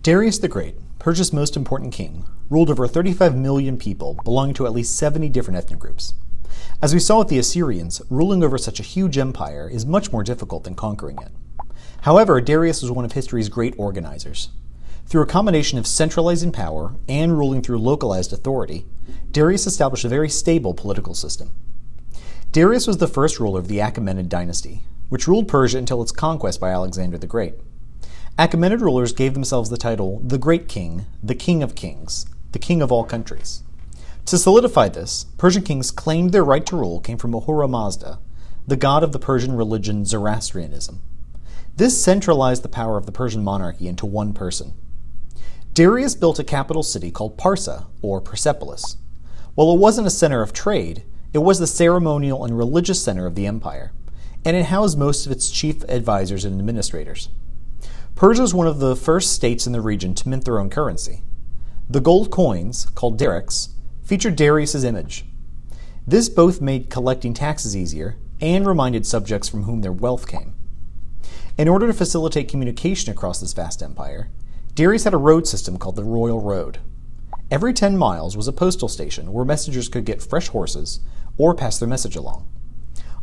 Darius the Great, Persia's most important king, ruled over 35 million people belonging to at least 70 different ethnic groups. As we saw with the Assyrians, ruling over such a huge empire is much more difficult than conquering it. However, Darius was one of history's great organizers. Through a combination of centralizing power and ruling through localized authority, Darius established a very stable political system. Darius was the first ruler of the Achaemenid dynasty, which ruled Persia until its conquest by Alexander the Great. Achaemenid rulers gave themselves the title the Great King, the King of Kings, the King of all countries. To solidify this, Persian kings claimed their right to rule came from Ahura Mazda, the god of the Persian religion Zoroastrianism. This centralized the power of the Persian monarchy into one person. Darius built a capital city called Parsa, or Persepolis. While it wasn't a center of trade, it was the ceremonial and religious center of the empire, and it housed most of its chief advisors and administrators. Persia was one of the first states in the region to mint their own currency. The gold coins, called darics, featured Darius's image. This both made collecting taxes easier and reminded subjects from whom their wealth came. In order to facilitate communication across this vast empire, Darius had a road system called the Royal Road. Every 10 miles was a postal station where messengers could get fresh horses or pass their message along.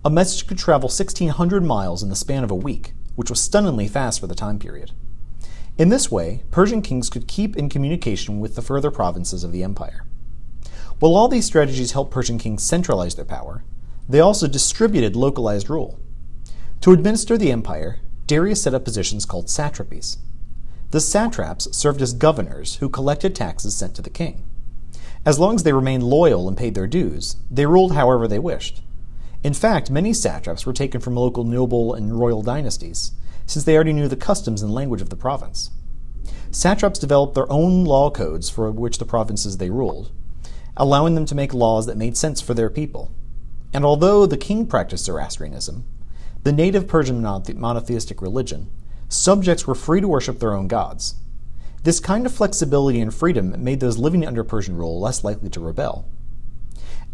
A message could travel 1,600 miles in the span of a week, which was stunningly fast for the time period. In this way, Persian kings could keep in communication with the further provinces of the empire. While all these strategies helped Persian kings centralize their power, they also distributed localized rule. To administer the empire, Darius set up positions called satrapies. The satraps served as governors who collected taxes sent to the king. As long as they remained loyal and paid their dues, they ruled however they wished. In fact, many satraps were taken from local noble and royal dynasties, since they already knew the customs and language of the province. Satraps developed their own law codes for which the provinces they ruled, allowing them to make laws that made sense for their people. And although the king practiced Zoroastrianism, the native Persian monotheistic religion, subjects were free to worship their own gods. This kind of flexibility and freedom made those living under Persian rule less likely to rebel.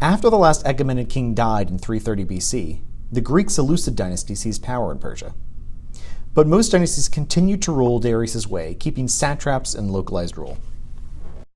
After the last Achaemenid king died in 330 BC, the Greek Seleucid dynasty seized power in Persia. But most dynasties continued to rule Darius' way, keeping satraps and localized rule.